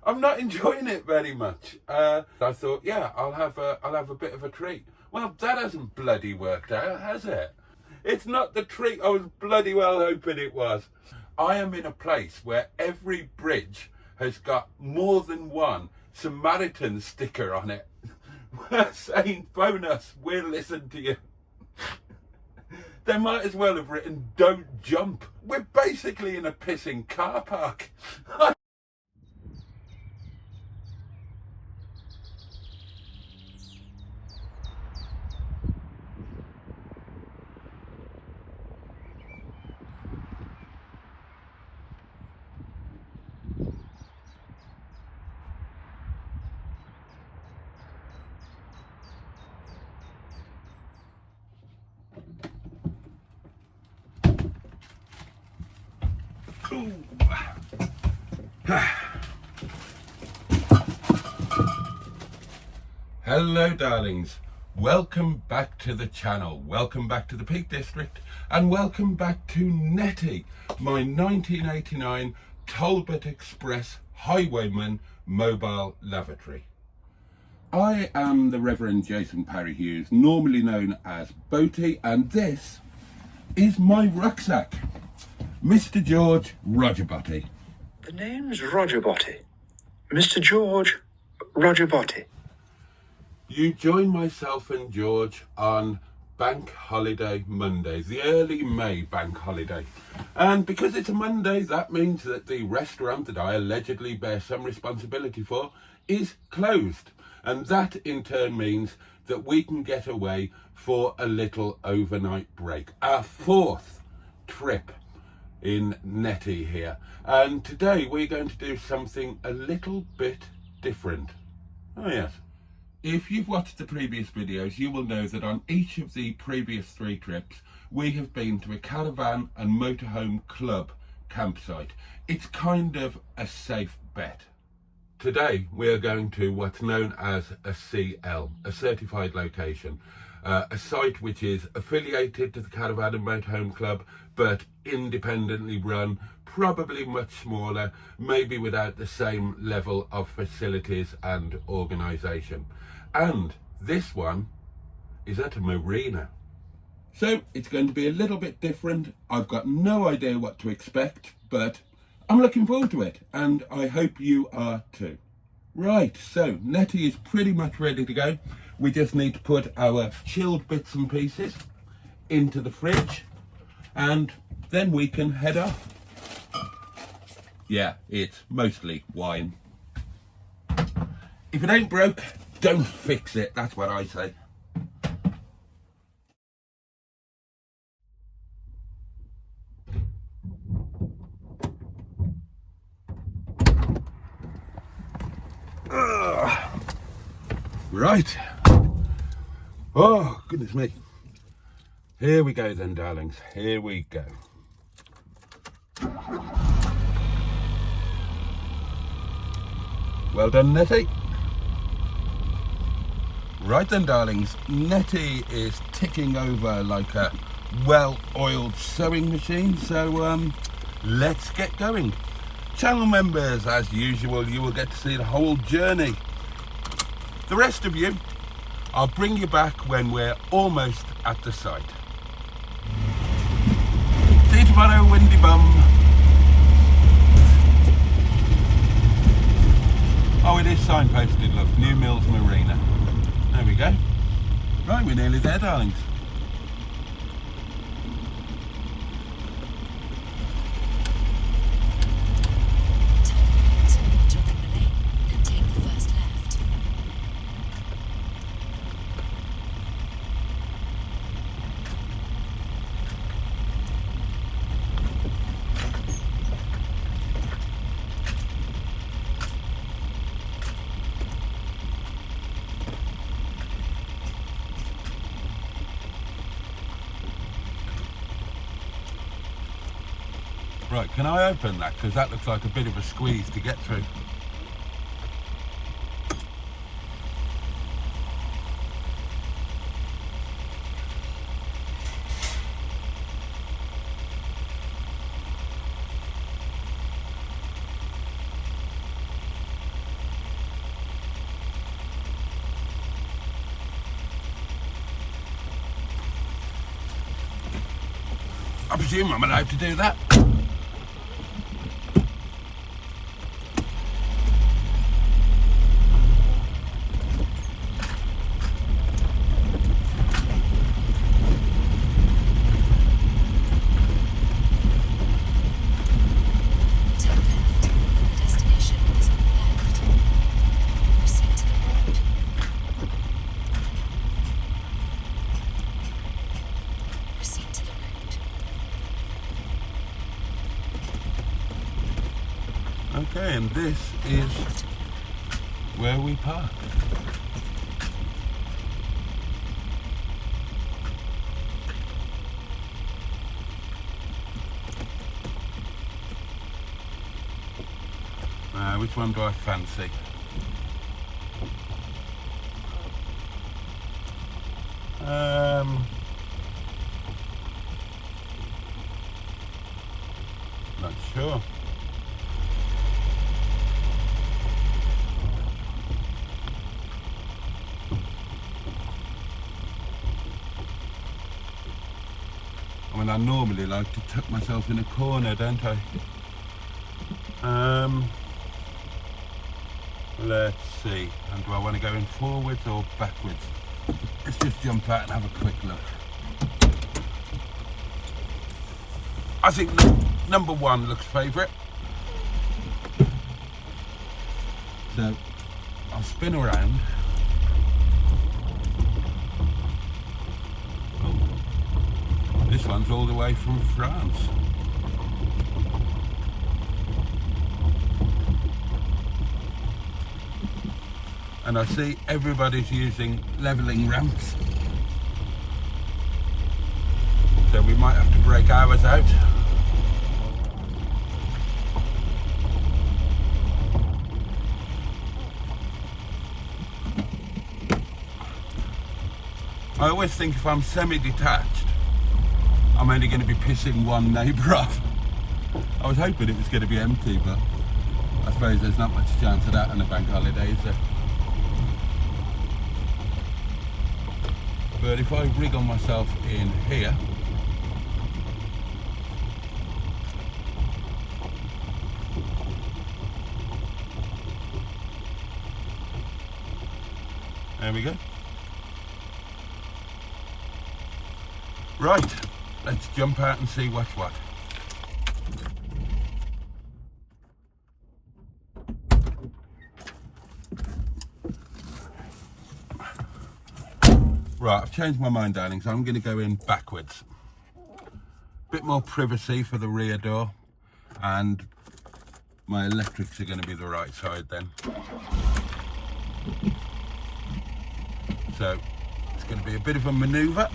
I'm not enjoying it very much. I thought, yeah, I'll have a bit of a treat. Well, that hasn't bloody worked out, has it? It's not the treat I was bloody well hoping it was. I am in a place where every bridge has got more than one Samaritan sticker on it. Saying, phone us, we'll listen to you. They might as well have written, don't jump. We're basically in a pissing car park. Hello darlings, welcome back to the channel, welcome back to the Peak District, and welcome back to Netty, my 1989 Talbot Express Highwayman mobile lavatory. I am the Reverend Jason Parry Hughes, normally known as Boaty, and this is my rucksack, Mr. George Roger Boaty. The name's Roger Boaty. Mr. George Roger Boaty. You join myself and George on Bank Holiday Mondays, the early May Bank Holiday. And because it's a Monday, that means that the restaurant that I allegedly bear some responsibility for is closed. And that in turn means that we can get away for a little overnight break. Our fourth trip in Netty here. And today we're going to do something a little bit different. Oh yes. If you've watched the previous videos, you will know that on each of the previous 3 trips, we have been to a Caravan and Motorhome Club campsite. It's kind of a safe bet. Today, we are going to what's known as a CL, a certified location, a site which is affiliated to the Caravan and Motorhome Club, but independently run, probably much smaller, maybe without the same level of facilities and organisation. And this one is at a marina. So it's going to be a little bit different. I've got no idea what to expect, but I'm looking forward to it, and I hope you are too. Right, so Netty is pretty much ready to go. We just need to put our chilled bits and pieces into the fridge, and then we can head off. Yeah, it's mostly wine. If it ain't broke, don't fix it, that's what I say. Right. Oh, goodness me. Here we go then, darlings. Here we go. Well done, Netty. Right then, darlings. Netty is ticking over like a well-oiled sewing machine. So let's get going. Channel members, as usual, you will get to see the whole journey. The rest of you, I'll bring you back when we're almost at the site. See you tomorrow, windy bum. Oh, it is signposted, look, New Mills Marina. There we go. Right, we're nearly there, darlings. Right, can I open that? Because that looks like a bit of a squeeze to get through. I presume I'm allowed to do that. Okay, and this is where we park. Which one do I fancy? Not sure. I mean, I normally like to tuck myself in a corner, don't I? Let's see. And do I want to go in forwards or backwards? Let's just jump out and have a quick look. I think number one looks favourite. So I'll spin around. Oh, this one's all the way from France. And I see everybody's using levelling ramps. So we might have to break ours out. I always think if I'm semi-detached, I'm only going to be pissing one neighbour off. I was hoping it was going to be empty, but I suppose there's not much chance of that on a bank holiday, is there? But if I wriggle myself in here, there we go. Right, let's jump out and see what's what. Right, I've changed my mind, darling, so I'm going to go in backwards. Bit more privacy for the rear door, and my electrics are going to be the right side then. So it's going to be a bit of a manoeuvre.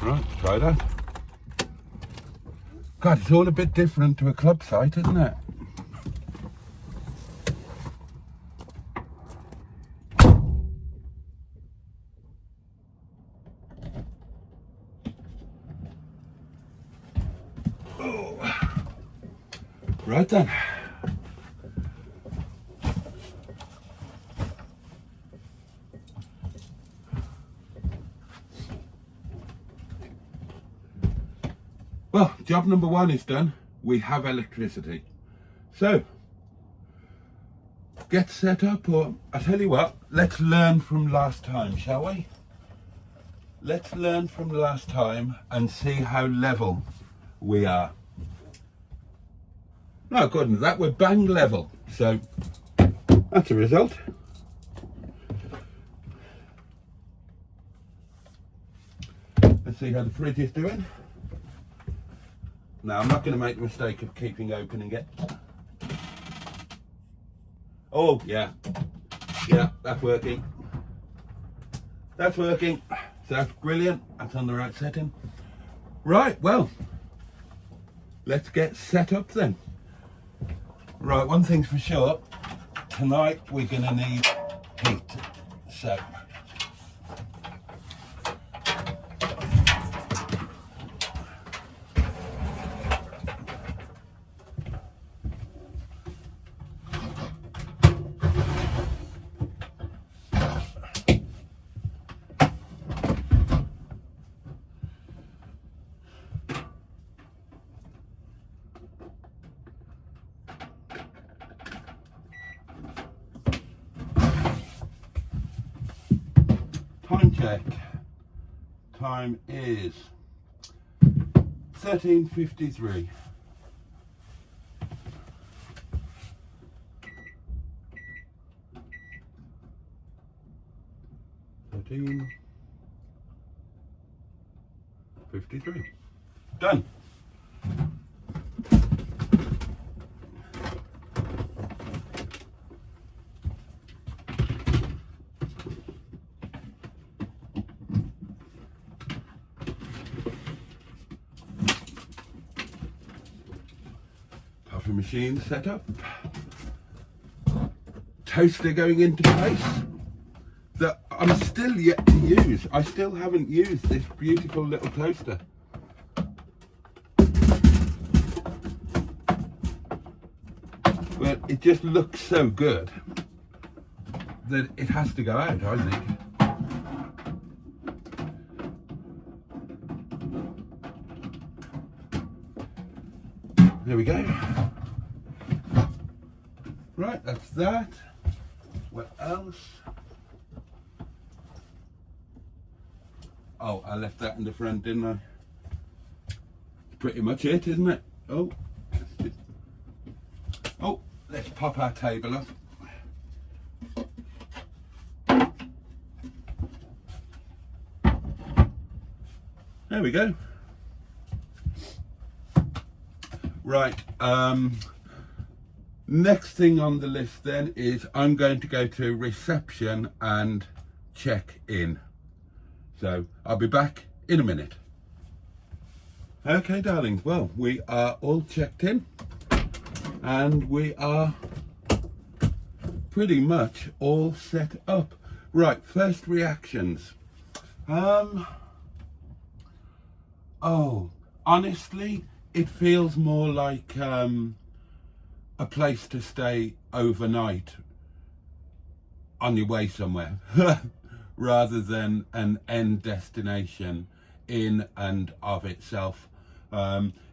Right, let's try that. God, it's all a bit different to a club site, isn't it? Right then. Well, job number 1 is done. We have electricity. So, get set up, or I tell you what, let's learn from last time, shall we? Let's learn from last time and see how level we are. No, good as that, we're bang level. So, that's a result. Let's see how the fridge is doing. Now, I'm not going to make the mistake of keeping opening it. Oh, yeah. Yeah, that's working. That's working. So that's brilliant. That's on the right setting. Right, well, let's get set up then. Right, one thing's for sure. Tonight, we're going to need heat. So, time check. Time is 13:53. $13.53. Done. Coffee machine set up. Toaster going into place. That I'm still yet to use. I still haven't used this beautiful little toaster. But it just looks so good that it has to go out, I think. There we go. Right, that's that. What else? Oh, I left that in the front, didn't I? Pretty much it, isn't it? Oh, let's pop our table up. There we go. Right, next thing on the list then is I'm going to go to reception and check in. So I'll be back in a minute. Okay, darlings, well, we are all checked in and we are pretty much all set up. Right, first reactions. Oh, honestly, it feels more like a place to stay overnight on your way somewhere rather than an end destination in and of itself.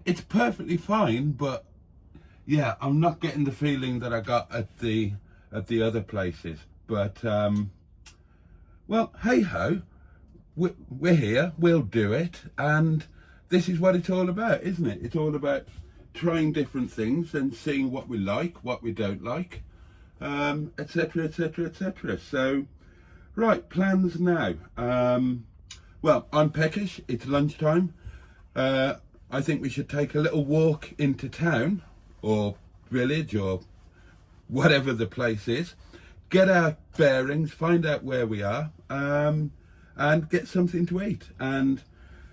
It's perfectly fine, but yeah, I'm not getting the feeling that I got at the other places. But well, hey ho, we're here, we'll do it, and this is what it's all about, isn't it? It's all about trying different things and seeing what we like, what we don't like, etc, etc, etc. So, right, plans now. Well, I'm peckish, it's lunchtime. I think we should take a little walk into town, or village, or whatever the place is, get our bearings, find out where we are, and get something to eat. And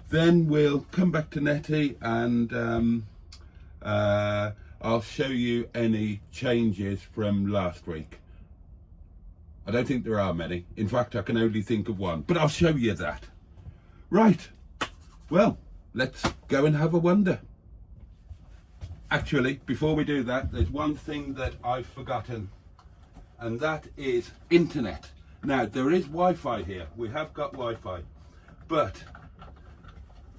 then we'll come back to Netty and I'll show you any changes from last week. I don't think there are many. In fact, I can only think of one, but I'll show you that. Right, well, let's go and have a wander. Actually, before we do that, there's one thing that I've forgotten, and that is internet. Now, there is Wi-Fi here. We have got Wi-Fi, but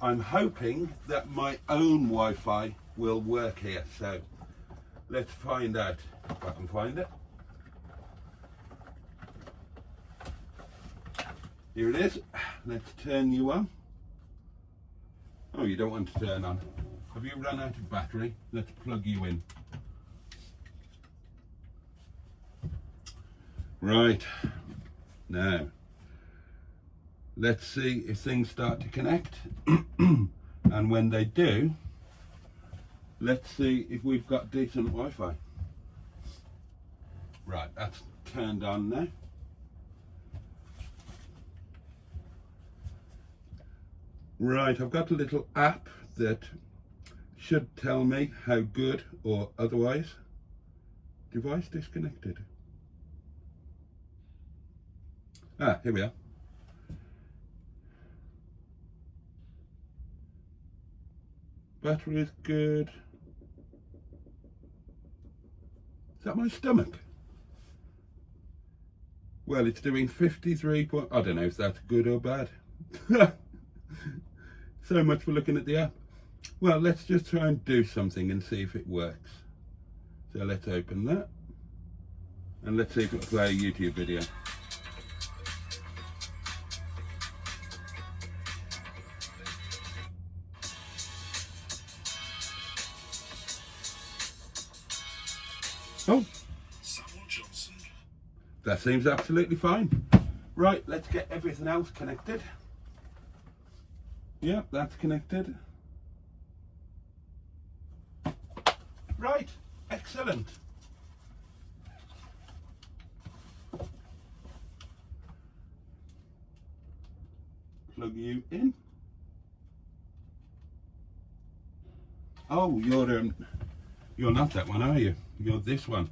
I'm hoping that my own Wi-Fi will work here. So let's find out if I can find it. Here it is. Let's turn you on. Oh, you don't want to turn on. Have you run out of battery? Let's plug you in. Right. Now, let's see if things start to connect. And when they do, let's see if we've got decent Wi-Fi. Right, that's turned on now. Right, I've got a little app that should tell me how good or otherwise. Device disconnected. Ah, here we are. Battery is good. Is that my stomach? Well, it's doing 53. I don't know if that's good or bad. So much for looking at the app. Well, let's just try and do something and see if it works. So let's open that. And let's see if it'll play a YouTube video. Oh, that seems absolutely fine. Right, let's get everything else connected. Yep, that's connected. Right, excellent. Plug you in. Oh, you're not that one, are you? You're this one.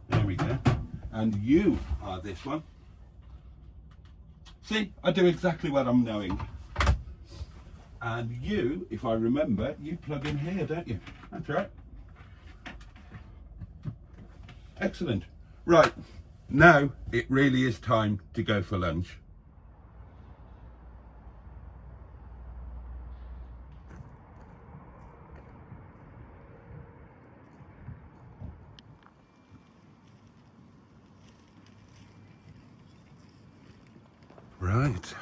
There we go. And you are this one. See, I do exactly what I'm knowing. And you, if I remember, you plug in here, don't you? That's right. Excellent. Right, now it really is time to go for lunch. Right,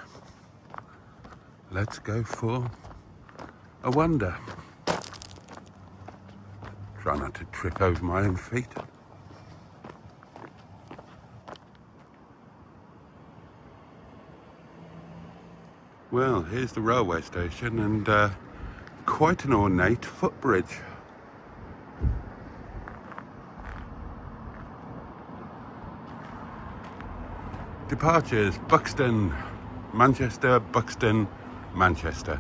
let's go for a wander. Try not to trip over my own feet. Well, here's the railway station and quite an ornate footbridge. Departures: Buxton, Manchester, Buxton, Manchester.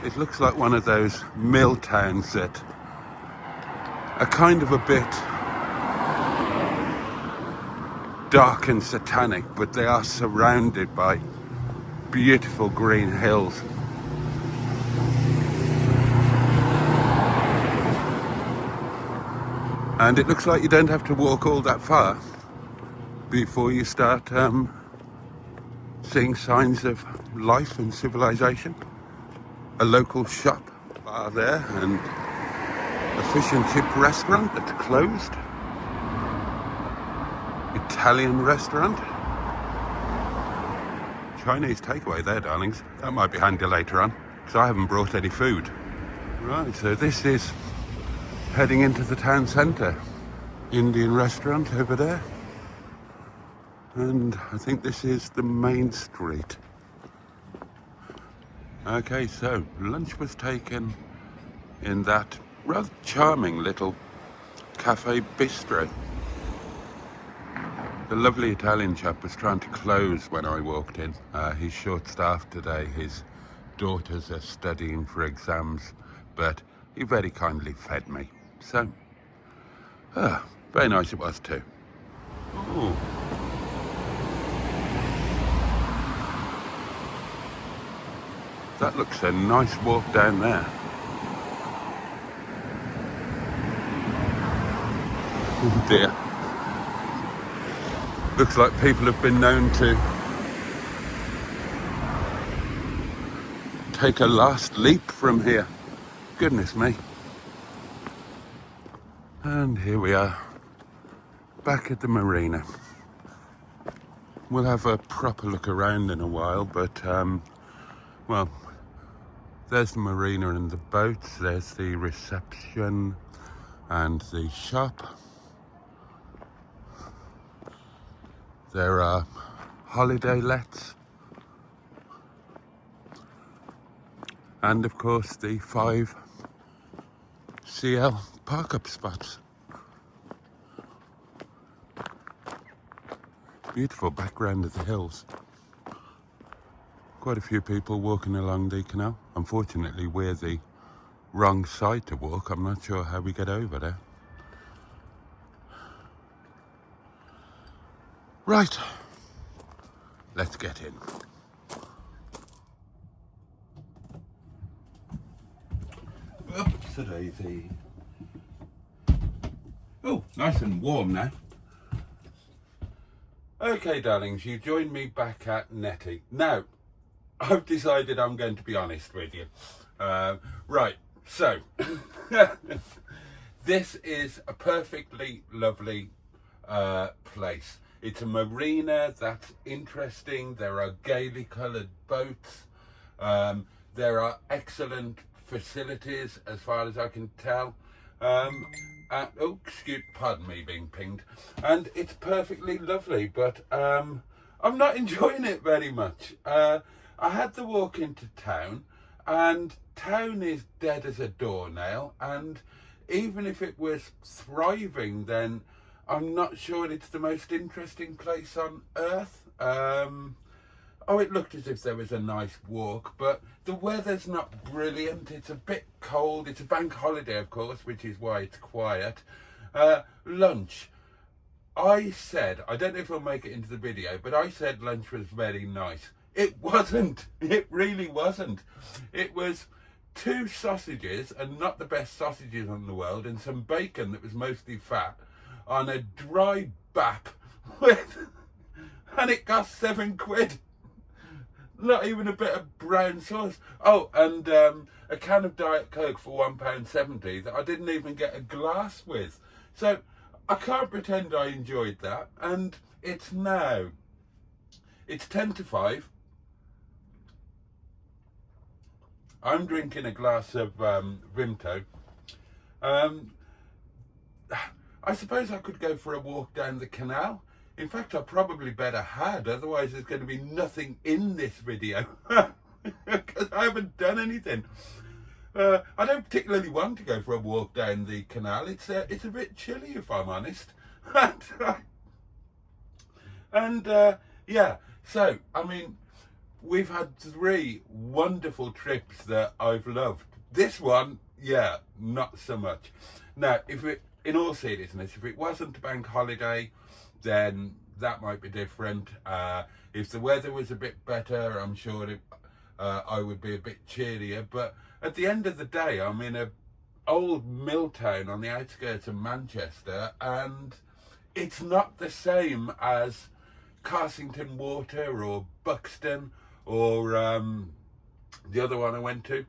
It looks like one of those mill towns that are kind of a bit dark and satanic, but they are surrounded by beautiful green hills. And it looks like you don't have to walk all that far before you start seeing signs of life and civilization. A local shop bar there and a fish and chip restaurant that's closed. Italian restaurant. Chinese takeaway there, darlings. That might be handy later on, because I haven't brought any food. Right, so this is heading into the town centre. Indian restaurant over there. And I think this is the main street. Okay, so lunch was taken in that rather charming little cafe bistro. The lovely Italian chap was trying to close when I walked in. He's short-staffed today. His daughters are studying for exams, but he very kindly fed me. So, very nice it was too. Ooh. That looks a nice walk down there. Oh dear. Looks like people have been known to take a last leap from here. Goodness me. And here we are, back at the marina. We'll have a proper look around in a while, but well, there's the marina and the boats, there's the reception and the shop. There are holiday lets. And of course the 5 CL park-up spots. Beautiful background of the hills. Quite a few people walking along the canal. Unfortunately, we're the wrong side to walk. I'm not sure how we get over there. Right, let's get in. Oopsie-daisy. Oh, nice and warm now. Okay, darlings, you joined me back at Netty. Now, I've decided I'm going to be honest with you. Right, so, this is a perfectly lovely place. It's a marina that's interesting. There are gaily coloured boats. There are excellent facilities as far as I can tell. Oh, pardon me being pinged. And it's perfectly lovely, but I'm not enjoying it very much. I had the walk into town, and town is dead as a doornail, and even if it was thriving, then I'm not sure it's the most interesting place on earth. Oh, it looked as if there was a nice walk, but the weather's not brilliant. It's a bit cold. It's a bank holiday, of course, which is why it's quiet. Lunch. I said, I don't know if I'll make it into the video, but I said lunch was very nice. It wasn't. It really wasn't. It was 2 sausages, and not the best sausages in the world, and some bacon that was mostly fat on a dry bap and it cost £7. Not even a bit of brown sauce. Oh, and a can of Diet Coke for £1.70 that I didn't even get a glass with. So I can't pretend I enjoyed that. And it's 10 to 5. I'm drinking a glass of Vimto. I suppose I could go for a walk down the canal. In fact, I probably better had, otherwise there's going to be nothing in this video. Because I haven't done anything. I don't particularly want to go for a walk down the canal. It's a bit chilly, if I'm honest. And yeah, so, I mean, we've had 3 wonderful trips that I've loved. This one, yeah, not so much. Now, in all seriousness, if it wasn't a bank holiday, then that might be different. If the weather was a bit better, I'm sure I would be a bit cheerier. But at the end of the day, I'm in a old mill town on the outskirts of Manchester, and it's not the same as Carsington Water or Buxton or the other one I went to,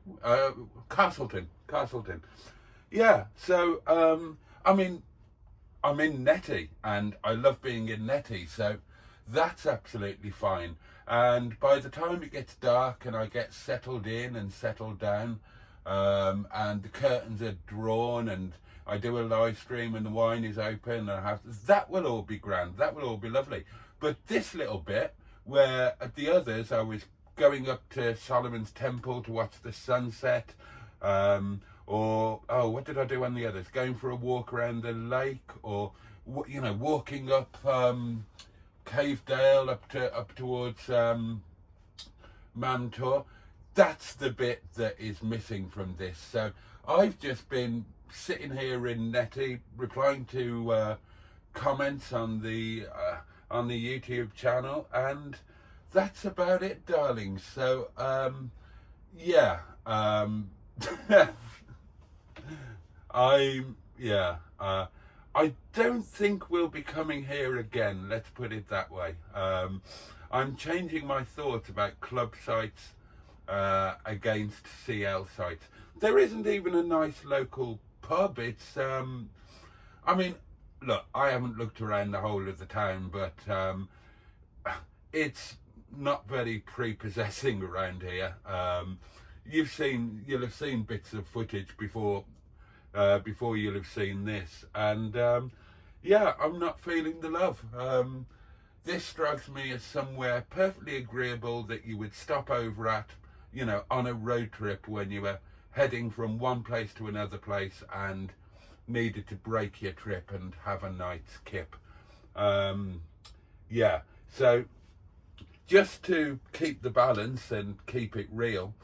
Castleton. Yeah, so I mean, I'm in Netty, and I love being in Netty, so that's absolutely fine. And by the time it gets dark and I get settled in and settled down, and the curtains are drawn and I do a live stream and the wine is open, and that will all be grand. That will all be lovely. But this little bit, where at the others I was going up to Solomon's Temple to watch the sunset, or, oh, what did I do on the others? Going for a walk around the lake, or, you know, walking up Cave Dale up towards Mantor. That's the bit that is missing from this. So I've just been sitting here in Netty, replying to comments on the YouTube channel, and that's about it, darling. So yeah, I yeah. I don't think we'll be coming here again. Let's put it that way. I'm changing my thoughts about club sites against CL sites. There isn't even a nice local pub. It's I mean, look, I haven't looked around the whole of the town, but it's not very prepossessing around here. You'll have seen bits of footage before you'll have seen this, and yeah, I'm not feeling the love. This strikes me as somewhere perfectly agreeable that you would stop over at, you know, on a road trip when you were heading from one place to another place and needed to break your trip and have a night's kip. Yeah, so just to keep the balance and keep it real,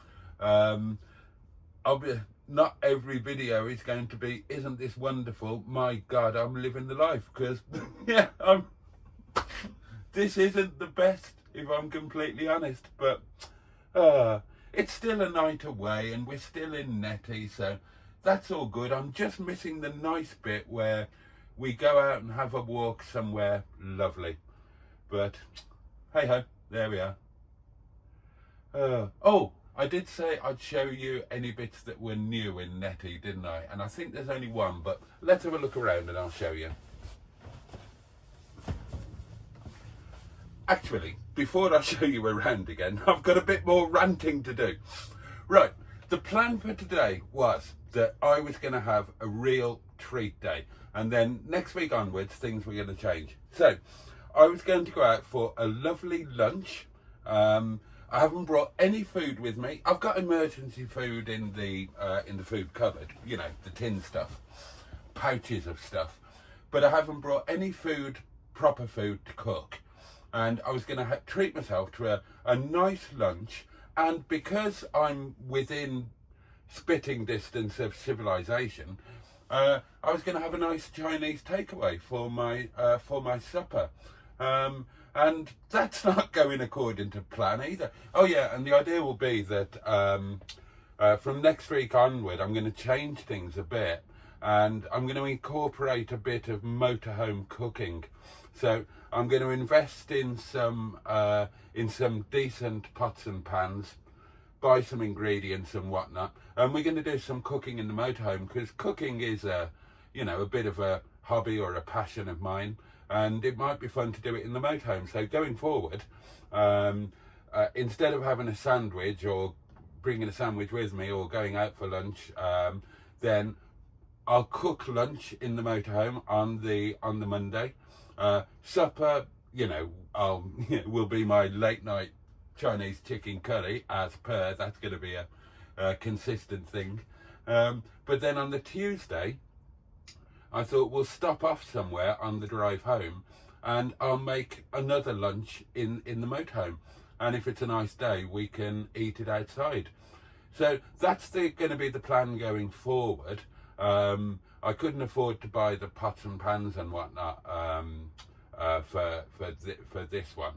not every video is going to be, isn't this wonderful? My God, I'm living the life, because yeah, this isn't the best, if I'm completely honest, but it's still a night away and we're still in Netty, so that's all good. I'm just missing the nice bit where we go out and have a walk somewhere lovely. But hey ho, there we are. Oh, I did say I'd show you any bits that were new in Netty, didn't I? And I think there's only one, but let's have a look around and I'll show you. Actually, before I show you around again, I've got a bit more ranting to do. Right, the plan for today was that I was going to have a real treat day, and then next week onwards things were going to change. So I was going to go out for a lovely lunch. I haven't brought any food with me. I've got emergency food in the food cupboard, you know, the tin stuff, pouches of stuff, but I haven't brought any food, proper food to cook. And I was going to treat myself to a nice lunch, and because I'm within spitting distance of civilization, I was going to have a nice Chinese takeaway for my supper. And that's not going according to plan either. Oh yeah, and the idea will be that from next week onward, I'm going to change things a bit, and I'm going to incorporate a bit of motorhome cooking. So I'm going to invest in some decent pots and pans, buy some ingredients and whatnot, and we're going to do some cooking in the motorhome, because cooking is a bit of a hobby or a passion of mine, and it might be fun to do it in the motorhome. So going forward, instead of having a sandwich or bringing a sandwich with me or going out for lunch, then I'll cook lunch in the motorhome on the Monday. Supper, will be my late night Chinese chicken curry, as per. That's going to be a consistent thing. But then on the Tuesday, I thought we'll stop off somewhere on the drive home, and I'll make another lunch in the motorhome. And if it's a nice day, we can eat it outside. So that's going to be the plan going forward. I couldn't afford to buy the pots and pans and whatnot for this one,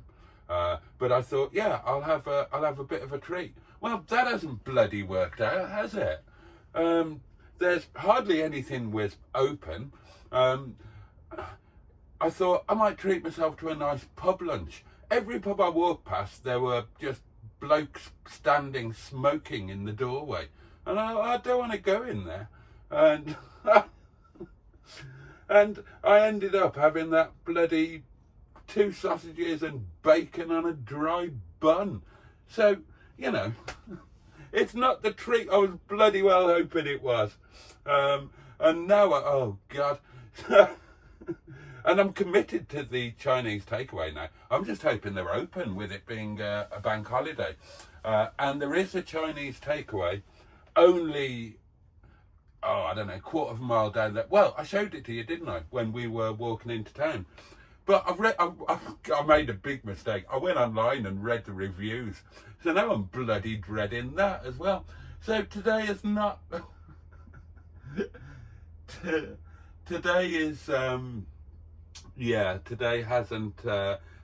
but I thought, yeah, I'll have a bit of a treat. Well, that hasn't bloody worked out, has it? There's hardly anything was open. I thought I might treat myself to a nice pub lunch. Every pub I walked past, there were just blokes standing smoking in the doorway, and I don't want to go in there. And and I ended up having that bloody 2 sausages and bacon on a dry bun. So, it's not the treat I was bloody well hoping it was. And now, oh God. And I'm committed to the Chinese takeaway now. I'm just hoping they're open, with it being a bank holiday. And there is a Chinese takeaway only, I don't know, a quarter of a mile down there. Well, I showed it to you, didn't I, when we were walking into town? But I made a big mistake. I went online and read the reviews. So now I'm bloody dreading that as well. So today is not... today is... today hasn't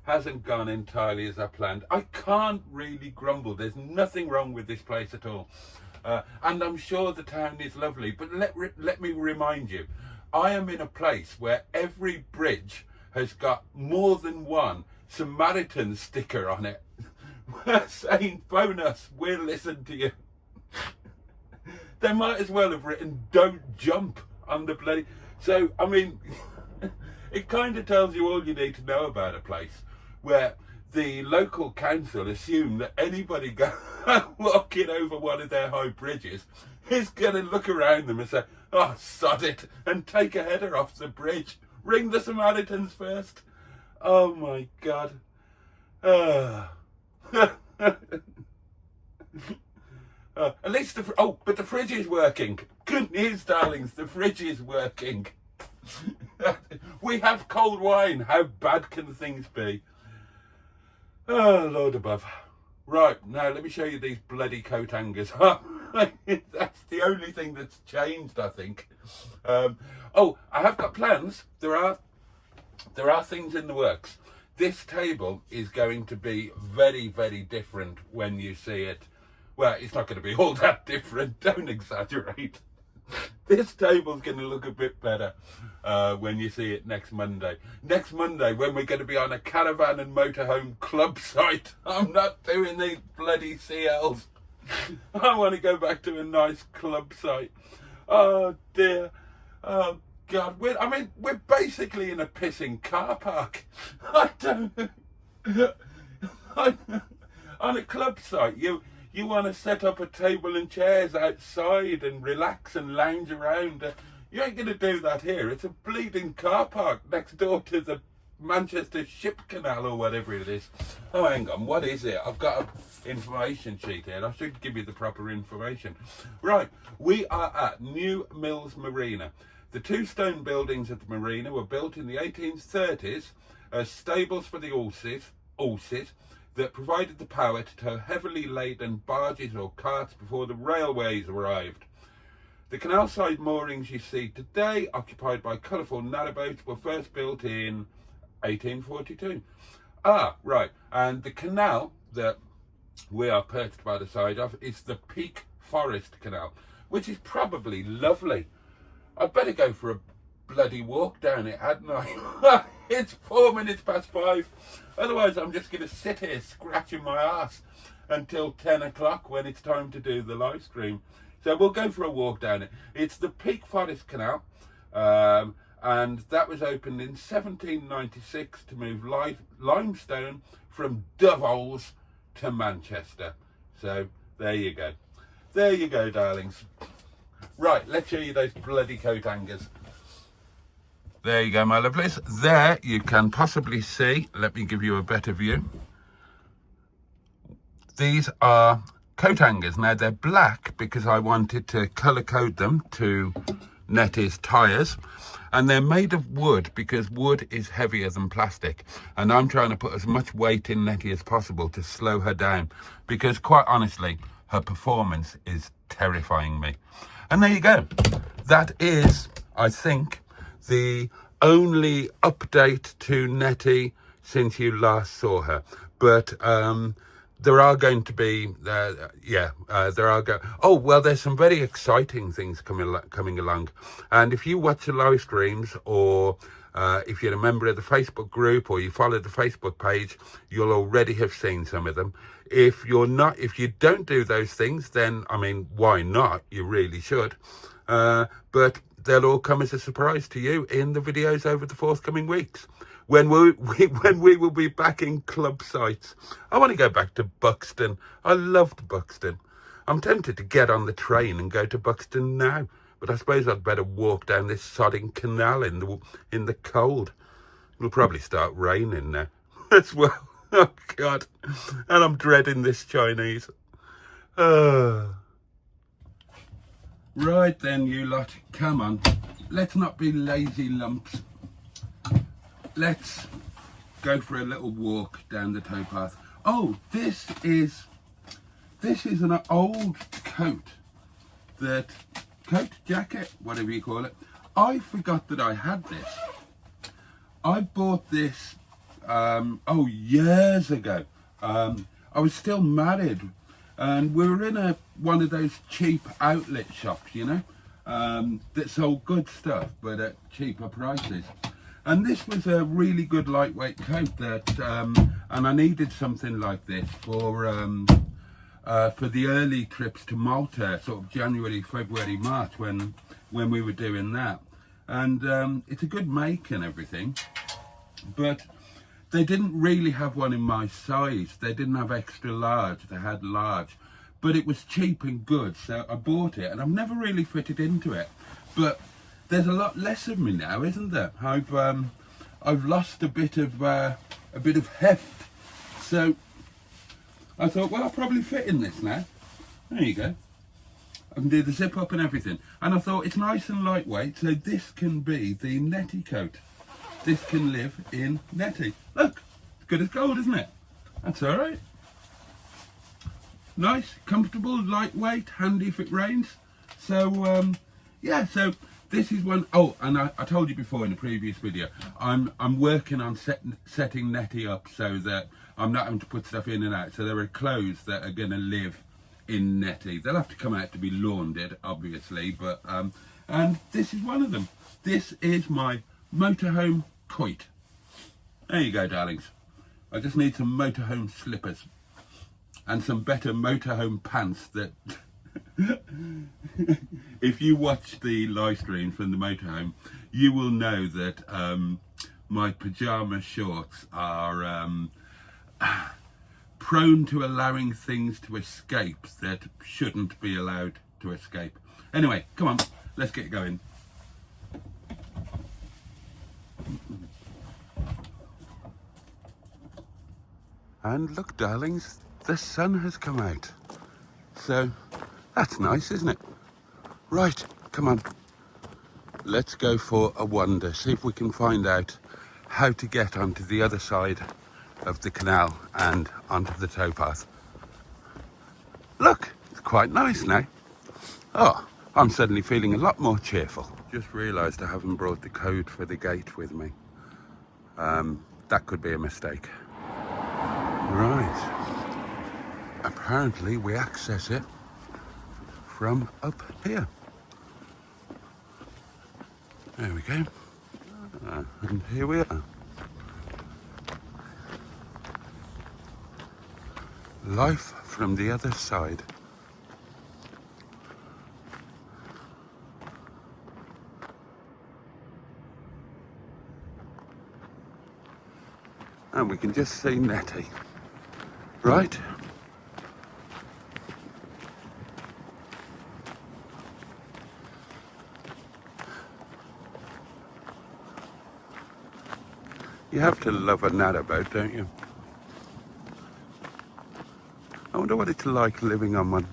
hasn't gone entirely as I planned. I can't really grumble. There's nothing wrong with this place at all. And I'm sure the town is lovely, but let me remind you, I am in a place where every bridge has got more than one Samaritan sticker on it. Saying, phone us, we'll listen to you. They might as well have written, don't jump on the bloody... So, I mean, it kind of tells you all you need to know about a place where the local council assume that anybody walking over one of their high bridges is going to look around them and say, oh, sod it, and take a header off the bridge. Ring the Samaritans first. Oh, my God. At least but the fridge is working. Good news, darlings, the fridge is working. We have cold wine. How bad can things be? Oh, Lord above. Right, now let me show you these bloody coat hangers. That's the only thing that's changed, I think. Oh, I have got plans. There are things in the works. This table is going to be very, very different when you see it. Well, it's not going to be all that different. Don't exaggerate. This table's going to look a bit better when you see it next Monday. Next Monday, when we're going to be on a Caravan and Motorhome Club site. I'm not doing these bloody CLs. I want to go back to a nice club site. Oh, dear. Oh, God. We're basically in a pissing car park. I don't... On a club site, you want to set up a table and chairs outside and relax and lounge around. You ain't going to do that here. It's a bleeding car park next door to the Manchester Ship Canal or whatever it is. Oh, hang on. What is it? I've got an information sheet here. I should give you the proper information. Right. We are at New Mills Marina. The two stone buildings at the marina were built in the 1830s as stables for the horses that provided the power to tow heavily laden barges or carts before the railways arrived. The canal side moorings you see today, occupied by colourful narrowboats, were first built in 1842. Ah, right. And the canal that we are perched by the side of is the Peak Forest Canal, which is probably lovely. I'd better go for a bloody walk down it, hadn't I? It's 5:04. Otherwise, I'm just going to sit here scratching my ass until 10 o'clock when it's time to do the live stream. So we'll go for a walk down it. It's the Peak Forest Canal, and that was opened in 1796 to move limestone from Doveholes to Manchester. So there you go. There you go, darlings. Right, let's show you those bloody coat hangers. There you go, my lovelies. There you can possibly see, let me give you a better view. These are coat hangers. Now, they're black because I wanted to colour code them to Netty's tyres. And they're made of wood because wood is heavier than plastic. And I'm trying to put as much weight in Netty as possible to slow her down. Because quite honestly, her performance is terrifying me. And there you go. That is, I think, the only update to Netty since you last saw her. But there are going to be, oh, well, there's some very exciting things coming along. And if you watch the live streams, or if you're a member of the Facebook group, or you follow the Facebook page, you'll already have seen some of them. If you don't do those things, then, I mean, why not? You really should. But they'll all come as a surprise to you in the videos over the forthcoming weeks, when we will be back in club sites. I want to go back to Buxton. I loved Buxton. I'm tempted to get on the train and go to Buxton now, but I suppose I'd better walk down this sodding canal in the cold. It'll probably start raining now as well. Oh, God. And I'm dreading this Chinese. Right then, you lot. Come on. Let's not be lazy lumps. Let's go for a little walk down the towpath. Oh, this is an old coat jacket, whatever you call it. I forgot that I had this. I bought this years ago. I was still married, and we were in one of those cheap outlet shops, you know, that sold good stuff but at cheaper prices. And this was a really good lightweight coat that, and I needed something like this for the early trips to Malta, sort of January, February, March, when we were doing that. And it's a good make and everything, but they didn't really have one in my size. They didn't have extra large, they had large, but it was cheap and good, so I bought it, and I've never really fitted into it. But there's a lot less of me now, isn't there? I've lost a bit of heft, so I thought, well, I'll probably fit in this now. There you go. I can do the zip up and everything. And I thought, it's nice and lightweight, so this can be the Netty coat. This can live in Netty. Look, it's good as gold, isn't it? That's all right. Nice, comfortable, lightweight, handy if it rains. So, yeah, so this is one. Oh, and I told you before in a previous video, I'm working on setting Netty up so that I'm not having to put stuff in and out. So there are clothes that are going to live in Netty. They'll have to come out to be laundered, obviously, but and this is one of them. This is my motorhome coat. There you go, darlings. I just need some motorhome slippers and some better motorhome pants that if you watch the live stream from the motorhome, you will know that my pyjama shorts are prone to allowing things to escape that shouldn't be allowed to escape. Anyway, come on, let's get going. And look, darlings, the sun has come out. So that's nice, isn't it? Right, come on. Let's go for a wander, see if we can find out how to get onto the other side of the canal and onto the towpath. Look, it's quite nice now. Oh, I'm suddenly feeling a lot more cheerful. Just realised I haven't brought the code for the gate with me. That could be a mistake. Right. Apparently we access it from up here. There we go. And here we are. Life from the other side. And we can just see Netty. Right? You have to love a narrowboat, don't you? I wonder what it's like living on one.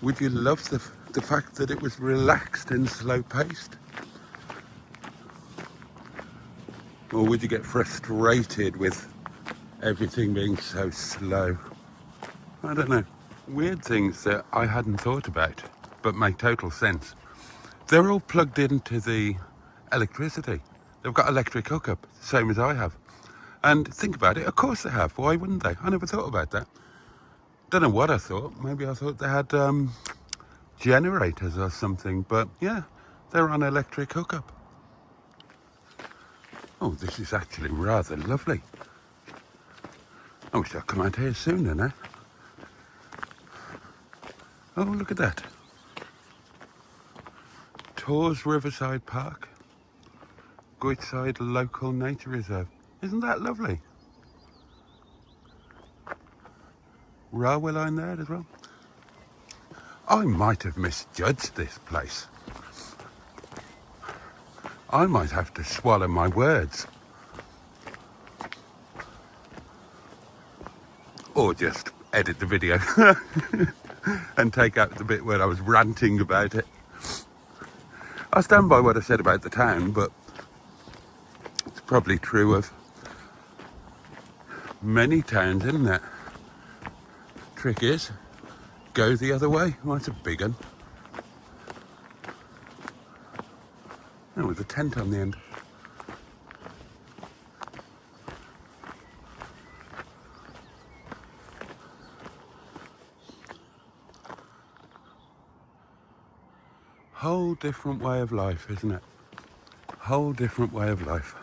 Would you love the fact that it was relaxed and slow-paced? Or would you get frustrated with everything being so slow? I don't know. Weird things that I hadn't thought about, but make total sense. They're all plugged into the electricity. They've got electric hookup, same as I have. And think about it, of course they have. Why wouldn't they? I never thought about that. Don't know what I thought. Maybe I thought they had generators or something, but yeah, they're on electric hookup. Oh, this is actually rather lovely. I wish I'd come out here sooner now. Oh, look at that. Tours Riverside Park, Guitside Local Nature Reserve. Isn't that lovely? Railway line there as well. I might have misjudged this place. I might have to swallow my words. Or just edit the video and take out the bit where I was ranting about it. I stand by what I said about the town, but it's probably true of many towns, isn't it? Trick is, go the other way. Well, it's a big one. Oh, with a tent on the end. Whole different way of life, isn't it? Whole different way of life.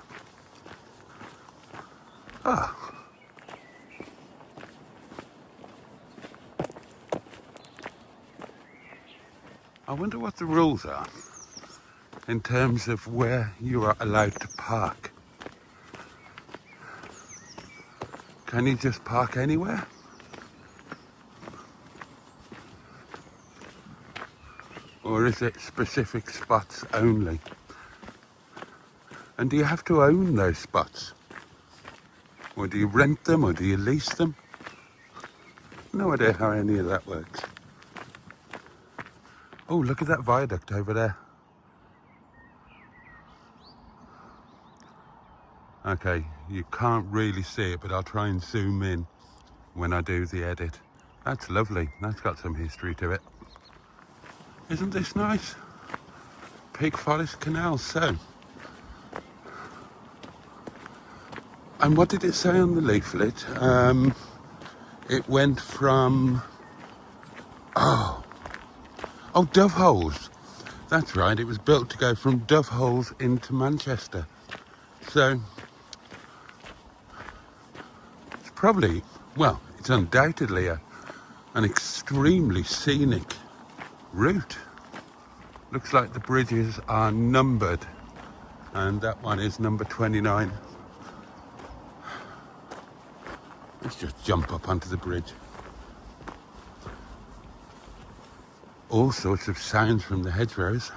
Ah. I wonder what the rules are in terms of where you are allowed to park. Can you just park anywhere? Or is it specific spots only? And do you have to own those spots? Or do you rent them, or do you lease them? No idea how any of that works. Oh, look at that viaduct over there. Okay, you can't really see it, but I'll try and zoom in when I do the edit. That's lovely. That's got some history to it. Isn't this nice? Pig Forest Canal, so. And what did it say on the leaflet? It went from, Dove Holes. That's right, it was built to go from Dove Holes into Manchester. So, it's probably, well, it's undoubtedly an extremely scenic route. Looks like the bridges are numbered, and that one is number 29. Let's just jump up onto the bridge. All sorts of sounds from the hedgerows.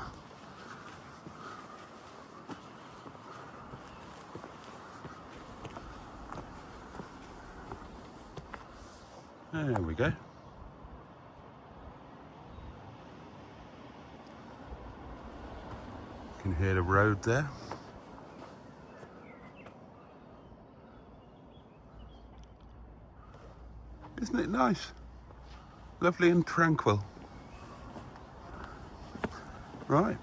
There we go. You can hear the road there. Isn't it nice? Lovely and tranquil. Right.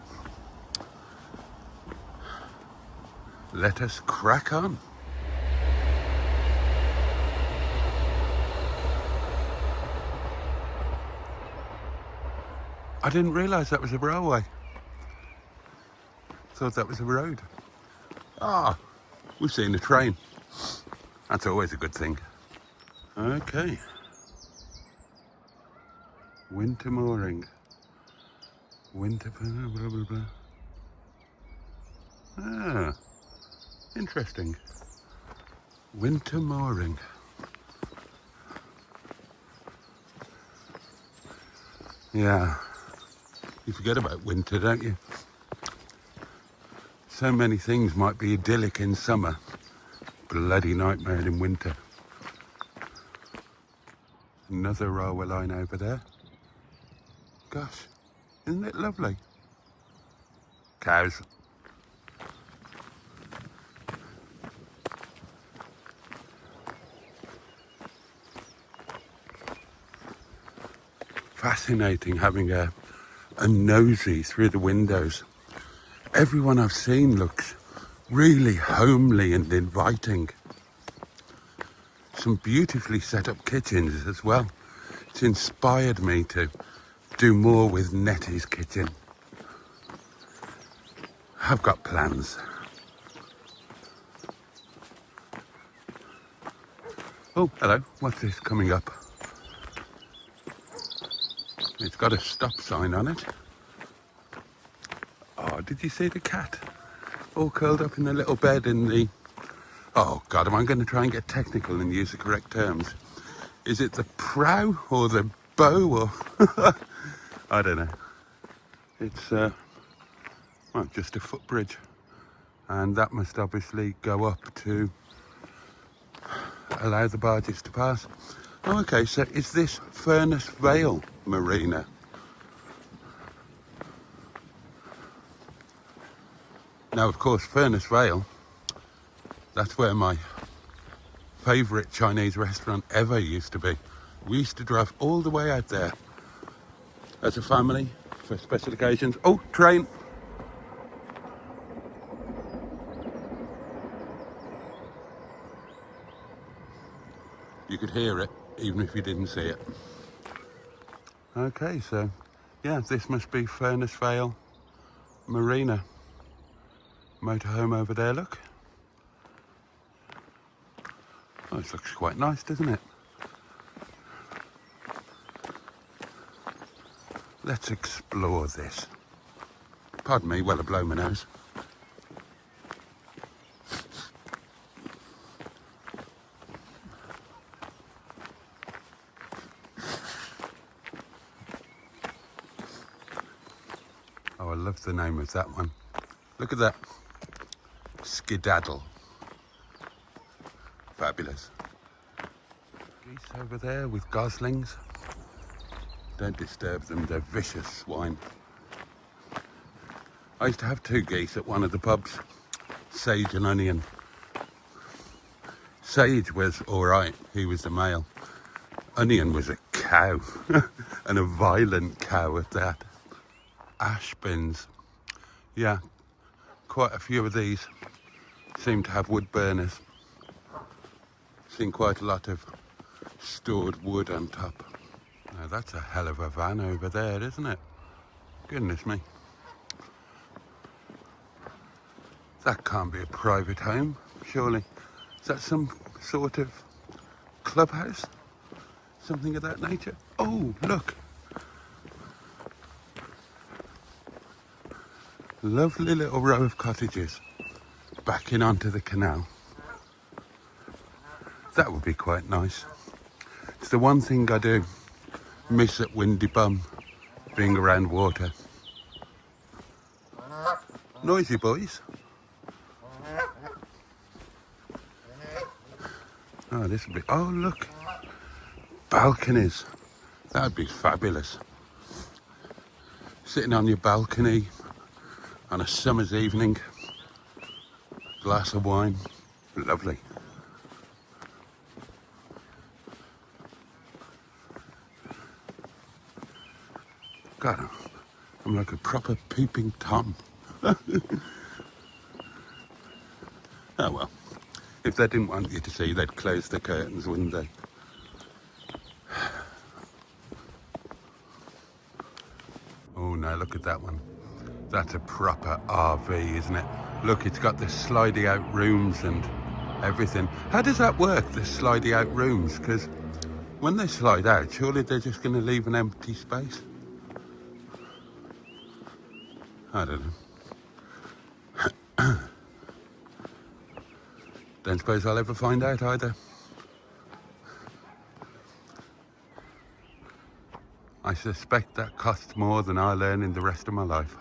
Let us crack on. I didn't realise that was a railway. Thought that was a road. Ah, we've seen a train. That's always a good thing. Okay. Winter mooring. Winter blah, blah, blah, blah. Ah, interesting. Winter mooring. Yeah, you forget about winter, don't you? So many things might be idyllic in summer, bloody nightmare in winter. Another railway line over there. Gosh, isn't it lovely? Cows. Fascinating having a nosy through the windows. Everyone I've seen looks really homely and inviting. Some beautifully set up kitchens as well. It's inspired me to do more with Netty's kitchen. I've got plans. Oh, hello. What's this coming up? It's got a stop sign on it. Oh, did you see the cat? All curled up in a little bed in the... Oh, God, am I going to try and get technical and use the correct terms? Is it the prow or the bow or... I don't know. It's, well, just a footbridge. And that must obviously go up to allow the barges to pass. Oh, okay, so is this Furness Vale Marina? Now, of course, Furness Vale, that's where my favourite Chinese restaurant ever used to be. We used to drive all the way out there as a family for special occasions. Oh, train. you could hear it even if you didn't see it. Okay, so yeah, this must be Furness Vale Marina. Motorhome over there, look. Oh, this looks quite nice, doesn't it? Let's explore this. Pardon me while I blow my nose. Oh, I love the name of that one. Look at that. Skedaddle. Fabulous. Geese over there with goslings. Don't disturb them, they're vicious swine. I used to have 2 geese at one of the pubs, Sage and Onion. Sage was all right, he was the male. Onion was a cow, and a violent cow at that. Ash bins. Yeah, quite a few of these seem to have wood burners. Seen quite a lot of stored wood on top. Now that's a hell of a van over there, isn't it? Goodness me. That can't be a private home, surely. Is that some sort of clubhouse? Something of that nature? Oh, look. Lovely little row of cottages backing onto the canal. That would be quite nice. It's the one thing I do miss at Windy Bum, being around water. Noisy boys. Oh, this would be, oh look, balconies. That would be fabulous. Sitting on your balcony on a summer's evening, glass of wine, lovely. God, I'm like a proper peeping Tom. Oh well, if they didn't want you to see, they'd close the curtains, wouldn't they? Oh no, look at that one. That's a proper RV, isn't it? Look, it's got the slidey out rooms and everything. How does that work, the slidey out rooms? Because when they slide out, surely they're just going to leave an empty space. I don't know. Don't suppose I'll ever find out either. I suspect that costs more than I'll earn in the rest of my life.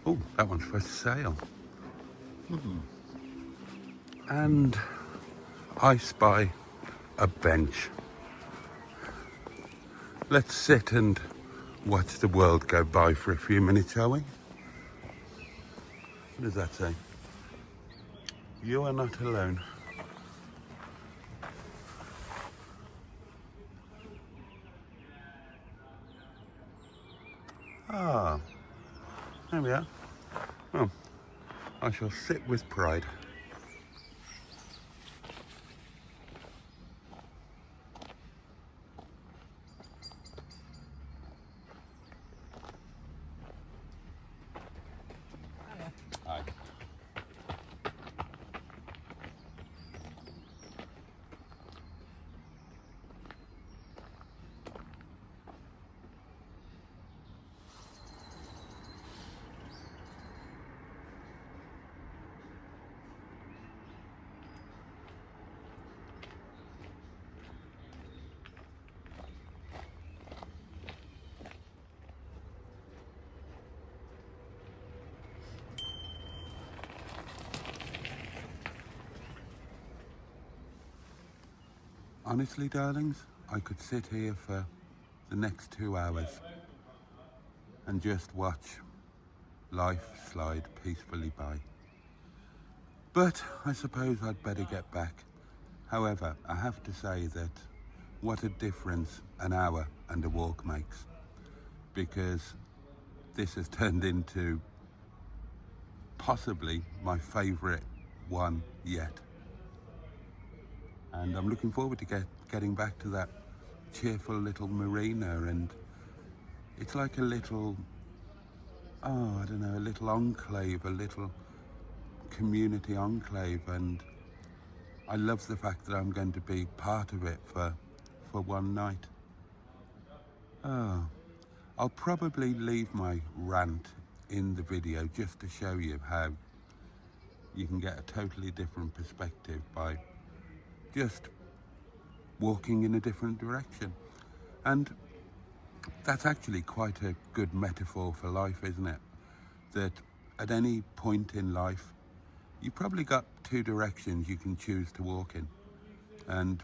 Oh, that one's for sale. And I spy a bench. Let's sit and watch the world go by for a few minutes, shall we? What does that say? You are not alone. Ah, there we are. Well, I shall sit with pride. Hi. Honestly, darlings, I could sit here for the next 2 hours and just watch life slide peacefully by. But I suppose I'd better get back. However, I have to say that what a difference an hour and a walk makes, because this has turned into possibly my favourite one yet. and I'm looking forward to getting back to that cheerful little marina. And it's like a little, oh, I don't know, a little enclave, a little community enclave, and I love the fact that I'm going to be part of it for one night. Oh, I'll probably leave my rant in the video just to show you how you can get a totally different perspective by just walking in a different direction. And that's actually quite a good metaphor for life, isn't it? That at any point in life, you've probably got two directions you can choose to walk in. And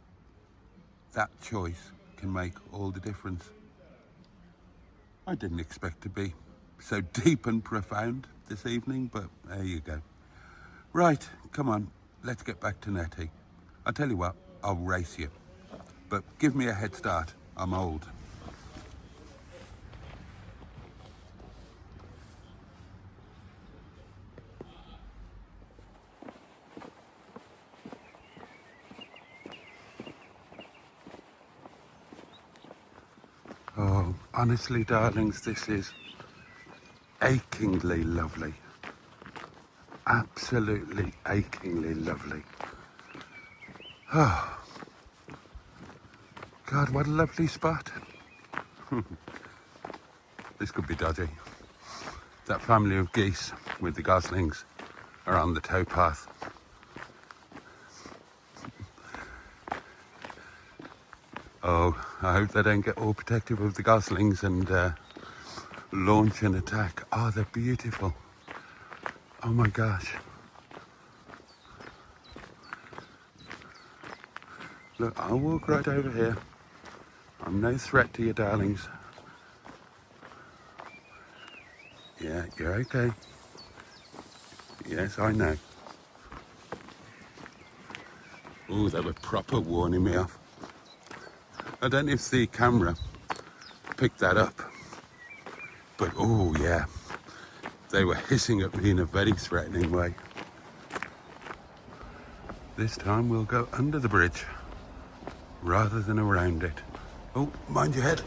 that choice can make all the difference. I didn't expect to be so deep and profound this evening, but there you go. Right, come on, let's get back to Netty. I'll tell you what, I'll race you. But give me a head start, I'm old. Oh, honestly, darlings, this is achingly lovely. Absolutely achingly lovely. Oh, God, what a lovely spot. This could be dodgy. That family of geese with the goslings are on the towpath. Oh, I hope they don't get all protective of the goslings and launch an attack. Oh, they're beautiful. Oh my gosh. Look, I'll walk right over here. I'm no threat to you, darlings. Yeah, you're okay. Yes, I know. Oh, they were proper warning me off. I don't know if the camera picked that up, but oh yeah, they were hissing at me in a very threatening way. This time we'll go under the bridge rather than around it. Oh, mind your head.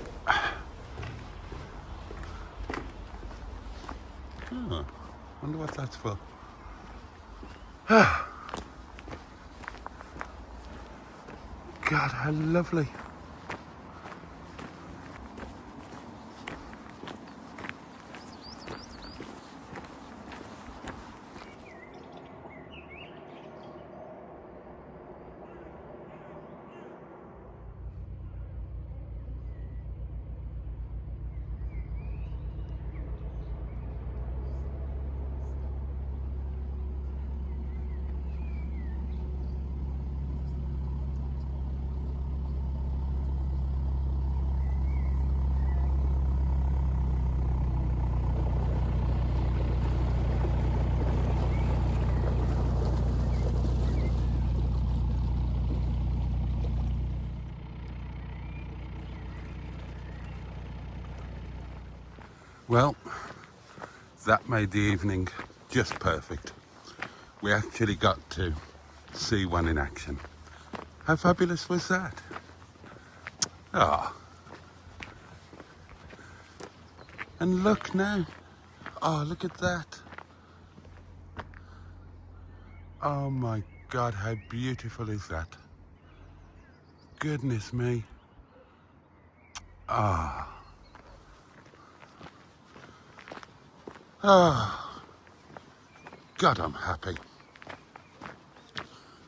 Oh, wonder what that's for. God, how lovely. Well, that made the evening just perfect. We actually got to see one in action. How fabulous was that? Ah. And look now. Oh, look at that. Oh my God, how beautiful is that? Goodness me. Ah. Ah. God, I'm happy.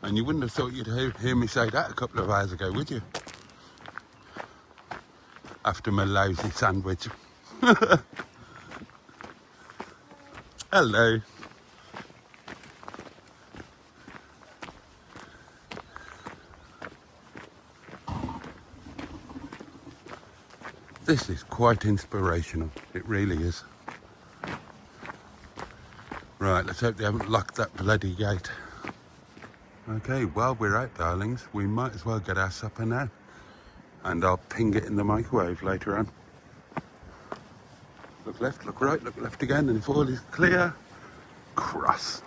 And you wouldn't have thought you'd hear me say that a couple of hours ago, would you? After my lousy sandwich. Hello. This is quite inspirational. It really is. Right, let's hope they haven't locked that bloody gate. Okay, while we're out, darlings, we might as well get our supper now. And I'll ping it in the microwave later on. Look left, look right, look left again, and if all is clear, cross.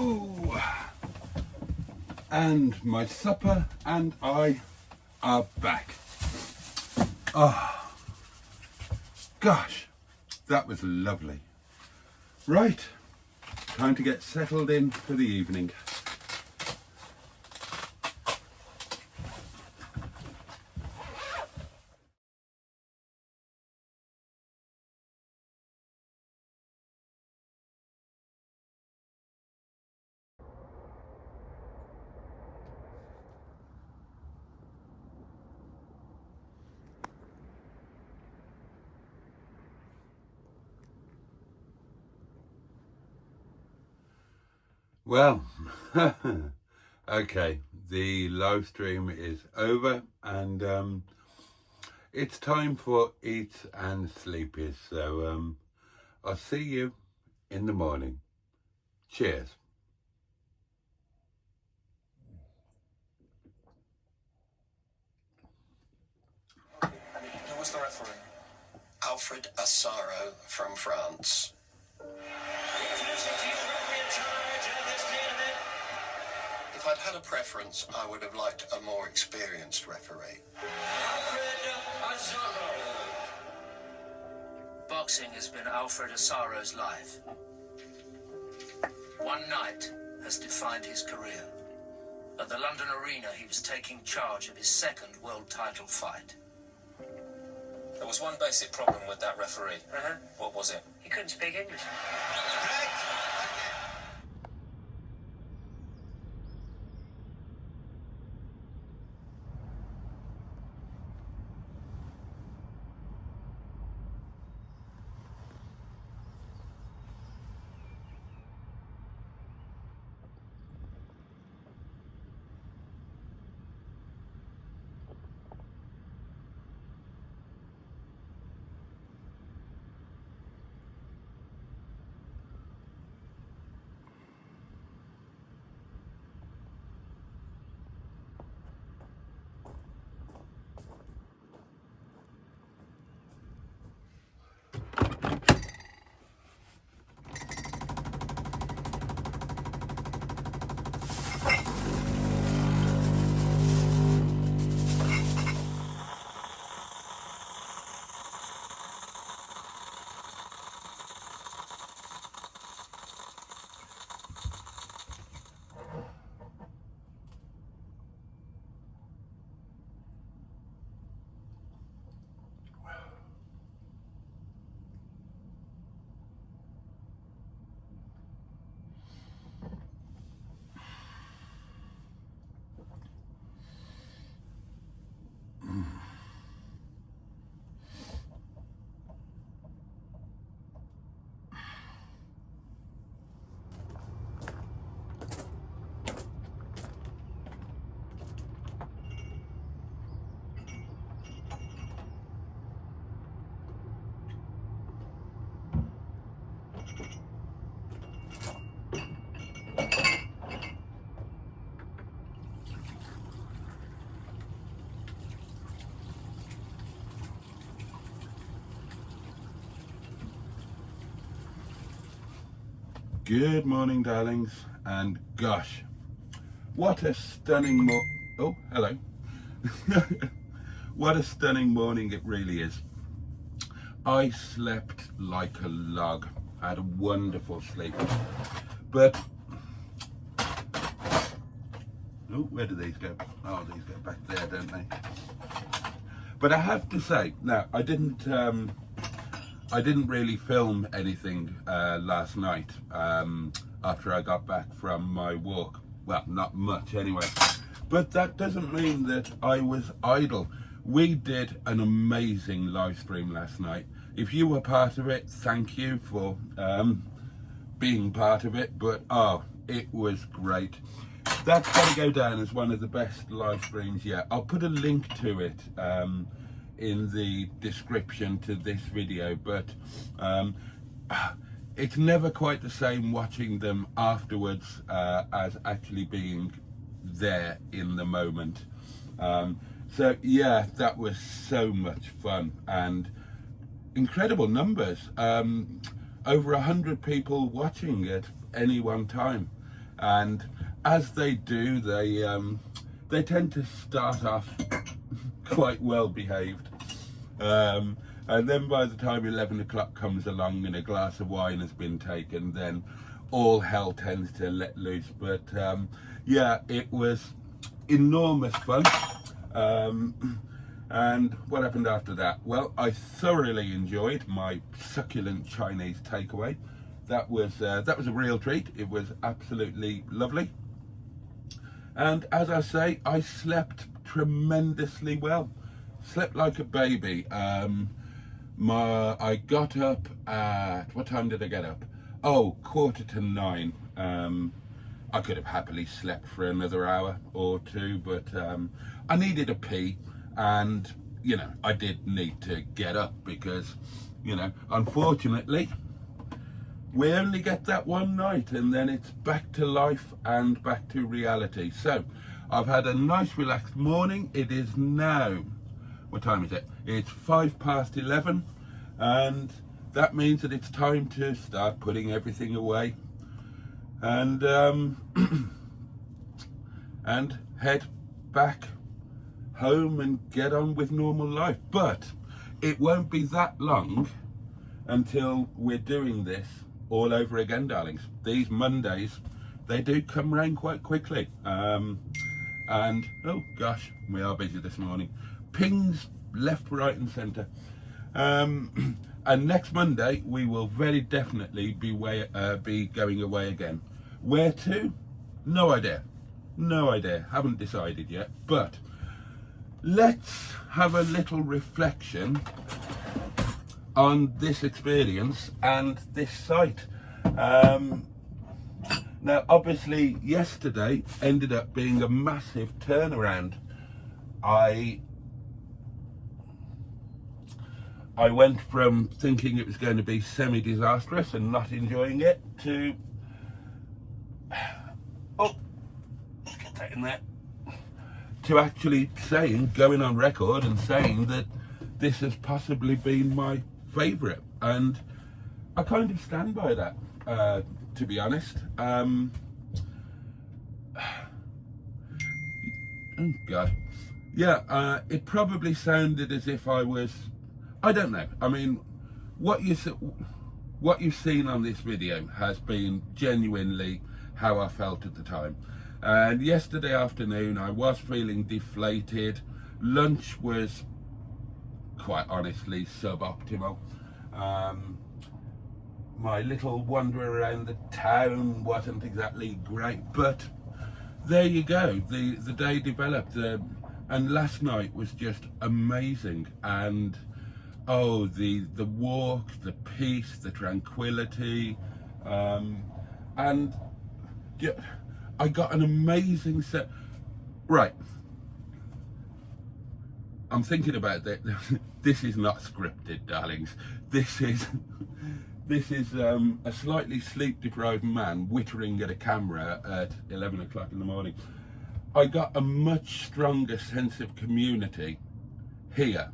Ooh. And my supper and I are back. Oh, gosh, that was lovely. Right, time to get settled in for the evening. Well, okay, the live stream is over and it's time for eat and sleepies. So I'll see you in the morning. Cheers. Who was the referee? Alfred Assaro from France. If I'd had a preference, I would have liked a more experienced referee. Boxing has been Alfred Assaro's life. One night has defined his career. At the London Arena, he was taking charge of his second world title fight. There was one basic problem with that referee. What was it? He couldn't speak English. Good morning, darlings, and gosh, what a stunning oh, hello. What a stunning morning it really is. I slept like a log. I had a wonderful sleep. But, oh, where do these go? Oh, these go back there, don't they? But I have to say, now, I didn't really film anything last night after I got back from my walk. Well, not much anyway. But that doesn't mean that I was idle. We did an amazing live stream last night. If you were part of it, thank you for being part of it. But oh, it was great. That's going to go down as one of the best live streams yet. I'll put a link to it in the description to this video, but it's never quite the same watching them afterwards as actually being there in the moment. So yeah, that was so much fun and incredible numbers. Over 100 people watching at any one time. and as they do, they tend to start off quite well behaved, and then by the time 11 o'clock comes along and a glass of wine has been taken, then all hell tends to let loose. But yeah, it was enormous fun. And what happened after that? Well, I thoroughly enjoyed my succulent Chinese takeaway. That was a real treat. It was absolutely lovely. And as I say, I slept tremendously well. Slept like a baby. I got up at, what time did I get up? Oh, 8:45. I could have happily slept for another hour or two, but I needed a pee, and you know, I did need to get up because, you know, unfortunately we only get that one night and then it's back to life and back to reality. So I've had a nice relaxed morning. It is now, what time is it? It's 11:05, and that means that it's time to start putting everything away and and head back home and get on with normal life. But it won't be that long until we're doing this all over again, darlings. These Mondays, they do come round quite quickly. And oh gosh, we are busy this morning. Pings left, right and centre. And next Monday we will very definitely be going away again. Where to? No idea. No idea. Haven't decided yet. But let's have a little reflection on this experience and this site. Now, obviously, yesterday ended up being a massive turnaround. I went from thinking it was going to be semi-disastrous and not enjoying it to, get that in there, to actually going on record and saying that this has possibly been my favourite, and I kind of stand by that, to be honest. Oh God, yeah, it probably sounded as if I was, I don't know. I mean, what you've seen on this video has been genuinely how I felt at the time. And yesterday afternoon I was feeling deflated. Lunch was quite honestly suboptimal. My little wander around the town wasn't exactly great, but there you go. The day developed, and last night was just amazing. And oh, the walk, the peace, the tranquility, and I got an amazing set. Right, I'm thinking about that. This is not scripted, darlings. This is a slightly sleep-deprived man wittering at a camera at 11 o'clock in the morning. I got a much stronger sense of community here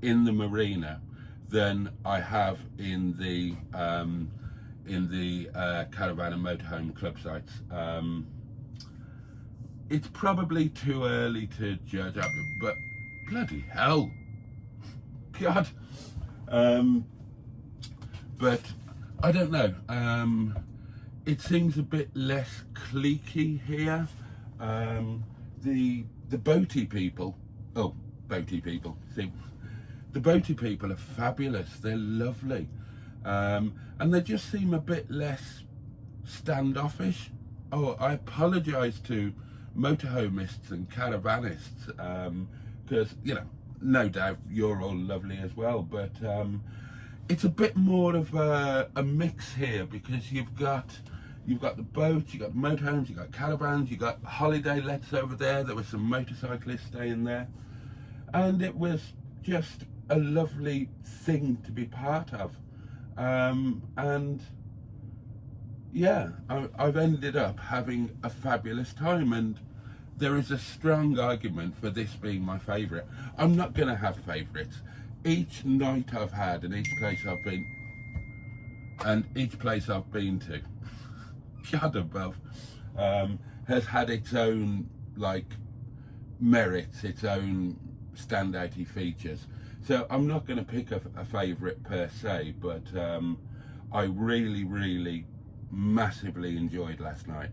in the marina than I have in the Caravan and Motorhome Club Sites. It's probably too early to judge, but bloody hell, God. But I don't know. It seems a bit less cliquey here. The Boaty people. Oh, Boaty people. See, the Boaty people are fabulous. They're lovely, and they just seem a bit less standoffish. Oh, I apologise to motorhomists and caravanists, because you know, no doubt you're all lovely as well, but it's a bit more of a mix here, because you've got the boats, you've got motorhomes, you've got caravans, you've got holiday lets over there. There were some motorcyclists staying there, and it was just a lovely thing to be part of. And yeah, I've ended up having a fabulous time, and there is a strong argument for this being my favourite. I'm not going to have favourites. Each night I've had and each place I've been to, God above, has had its own like merits, its own standouty features. So I'm not going to pick a favourite per se, but I really massively enjoyed last night.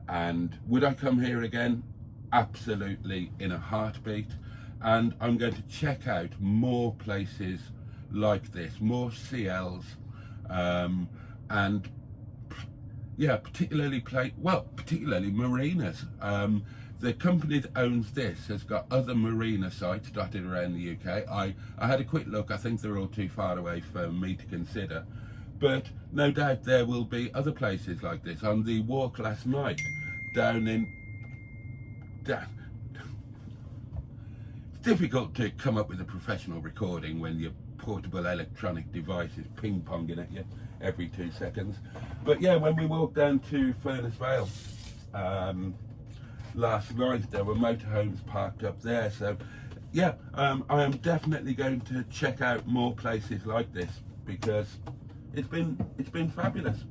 And would I come here again? Absolutely, in a heartbeat. And I'm going to check out more places like this, more CLs, and yeah, particularly marinas. The company that owns this has got other marina sites dotted around the UK. I had a quick look. I think they're all too far away for me to consider, but no doubt there will be other places like this. On the walk last night it's difficult to come up with a professional recording when your portable electronic device is ping-ponging at you every 2 seconds. But yeah, when we walked down to Furness Vale last night, there were motorhomes parked up there. So yeah, I am definitely going to check out more places like this, because it's been fabulous.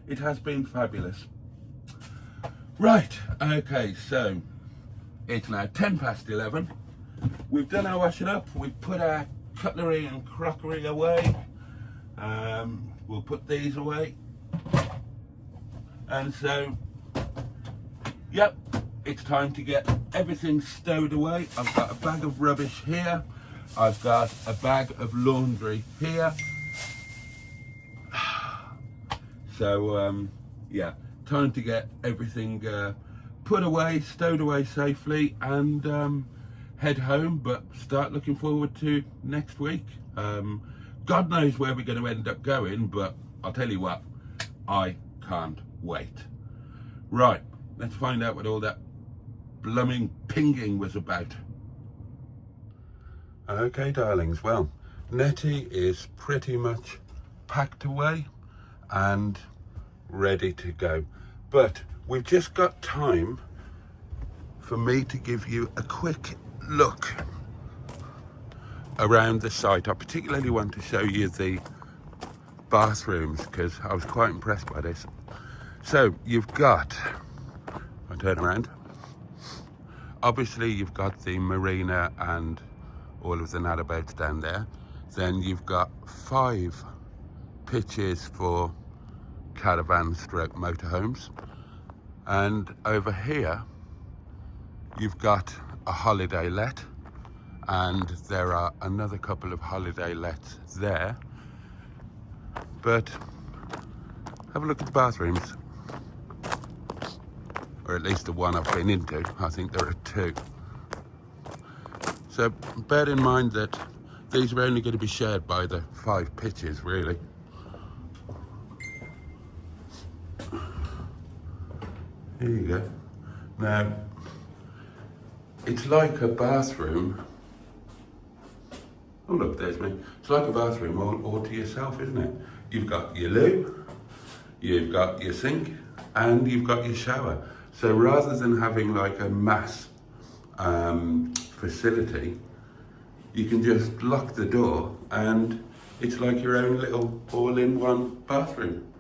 It has been fabulous. Right, okay, so it's now 11:10. We've done our washing up, we've put our cutlery and crockery away. We'll put these away. And so, yep, it's time to get everything stowed away. I've got a bag of rubbish here. I've got a bag of laundry here. So, yeah, time to get everything put away, stowed away safely, and head home, but start looking forward to next week. God knows where we're going to end up going, but I'll tell you what, I can't wait. Right, let's find out what all that blooming pinging was about. Okay, darlings, well, Netty is pretty much packed away and ready to go, but we've just got time for me to give you a quick look around the site. I particularly want to show you the bathrooms because I was quite impressed by this. So you've got, I turn around, obviously you've got the marina and all of the narrowboats down there. Then you've got 5 pitches for caravan stroke motorhomes, and over here you've got a holiday let, and there are another couple of holiday lets there. But have a look at the bathrooms, or at least the one I've been into. I think there are 2. So bear in mind that these are only going to be shared by the 5 pitches, really. Here you go. Now, it's like a bathroom. Oh look, there's me. It's like a bathroom all to yourself, isn't it? You've got your loo, you've got your sink, and you've got your shower. So rather than having like a mass facility, you can just lock the door and it's like your own little all-in-one bathroom.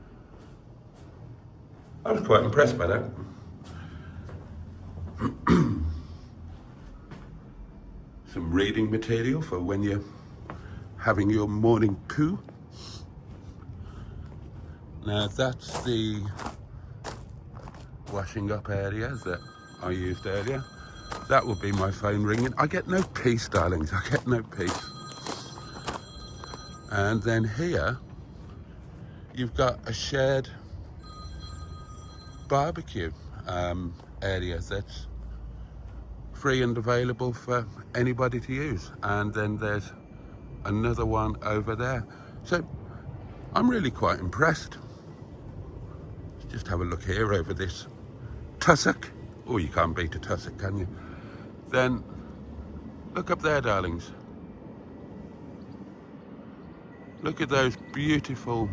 I was quite impressed by that. Some reading material for when you're having your morning poo. Now that's the washing up area that I used earlier. That would be my phone ringing. I get no peace, darlings, I get no peace. And then here, you've got a shared barbecue area that's free and available for anybody to use. And then there's another one over there. So I'm really quite impressed. Let's just have a look here over this tussock. Oh, you can't beat a tussock, can you? Then look up there, darlings. Look at those beautiful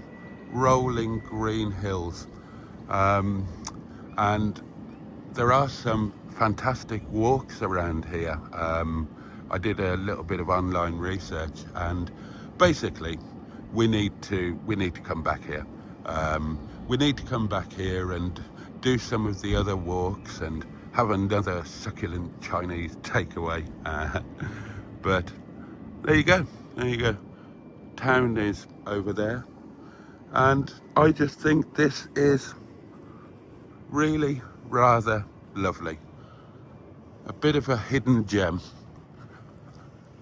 rolling green hills. And there are some fantastic walks around here. I did a little bit of online research, and basically we need to come back here. we need to come back here and do some of the other walks and have another succulent Chinese takeaway. But there you go, town is over there, and I just think this is really rather lovely, a bit of a hidden gem,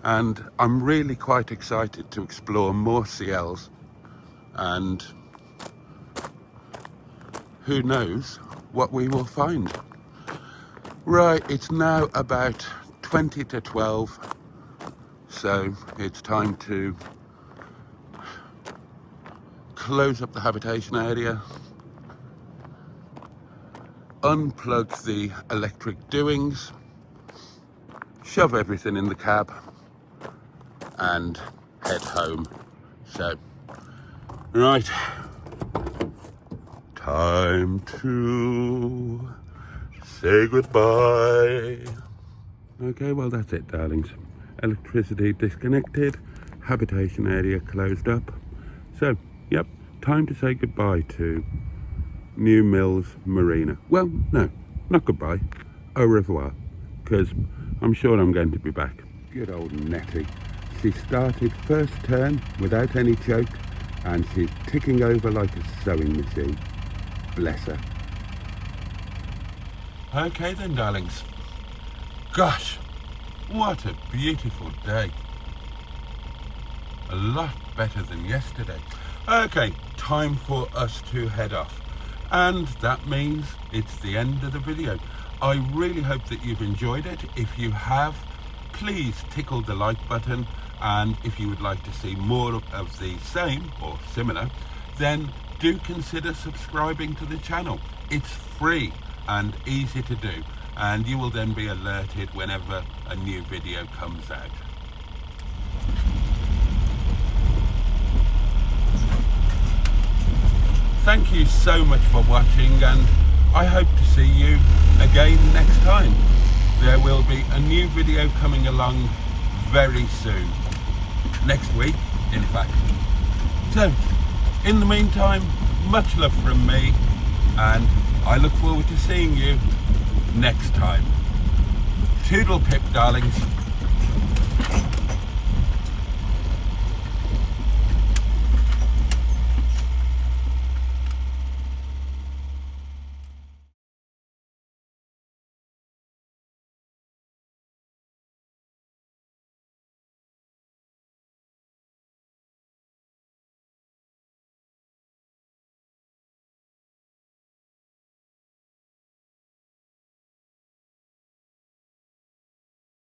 and I'm really quite excited to explore more CLs, and who knows what we will find. Right, it's now about 20 to 12, so it's time to close up the habitation area, unplug the electric doings, shove everything in the cab and head home. So, right, time to say goodbye. Okay, well that's it, darlings. Electricity disconnected, habitation area closed up. So, yep, time to say goodbye to New Mills Marina. Well, no, not goodbye, au revoir, because I'm sure I'm going to be back. Good old Netty. She started first turn without any choke, and she's ticking over like a sewing machine. Bless her. Okay then, darlings. Gosh, what a beautiful day. A lot better than yesterday. Okay, time for us to head off. And that means it's the end of the video. I really hope that you've enjoyed it. If you have, please tickle the like button. And if you would like to see more of the same or similar, then do consider subscribing to the channel. It's free and easy to do, and you will then be alerted whenever a new video comes out. Thank you so much for watching, and I hope to see you again next time. There will be a new video coming along very soon. Next week, in fact. So, in the meantime, much love from me, and I look forward to seeing you next time. Toodle pip, darlings.